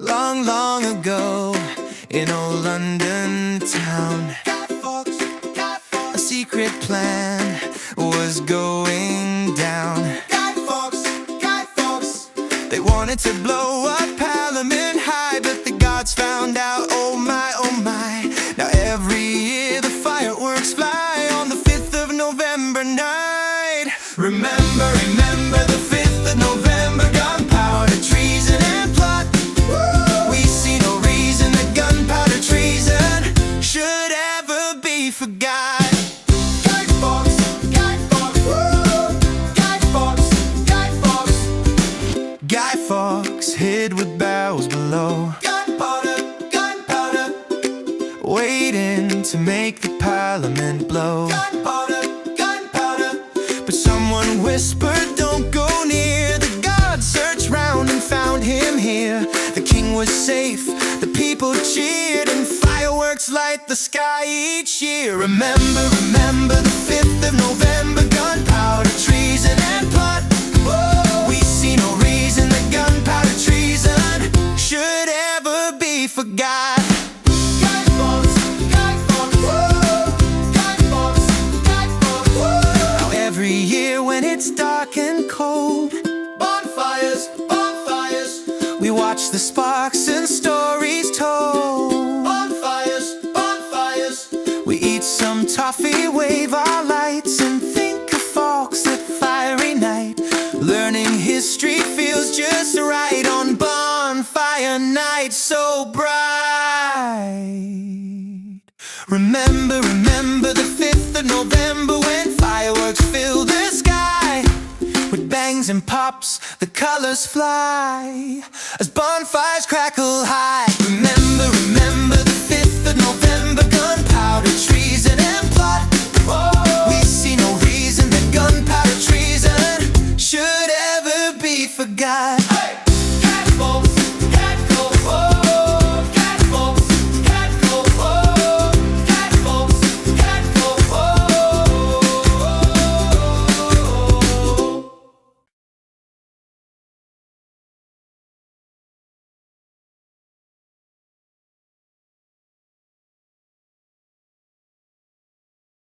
Long, long ago, in old London town, a secret plan was going down. Guy Fawkes, they wanted to blow up Parliament High, but the gods found out, oh my, oh my. Now every year the fireworks fly on the 5th of November night. Remember, remember the 5th of November, gunpowder, treason and plot. We see no reason that gunpowder treason should ever be forgot. Guy Fawkes, Guy Fawkes, Guy Fawkes, Guy Fawkes. Guy Fawkes hid with barrels below. Gunpowder, gunpowder, waiting to make the Parliament blow. Gunpowder, gunpowder, but someone whispered, don't go near. The gods searched round and found him here. The king was safe, the people cheered, and fireworks light the sky each year. Remember, remember the 5th of November, gunpowder, treason and plot. Whoa, we see no reason that gunpowder treason should ever be forgot. Guy Fawkes, Guy Fawkes, Guy Fawkes, Guy Fawkes. Now every year when it's dark and cold, bonfires, bonfires, we watch the sparks and stories told. Bonfires, bonfires, we eat some toffee, wave our lights, and think of Fawkes that fiery night. Learning history feels just right on Bonfire Night, so bright. Remember, remember the 5th of November, when fireworks fill the sky. With bangs and pops, the colors fly as bonfires crackle high. Remember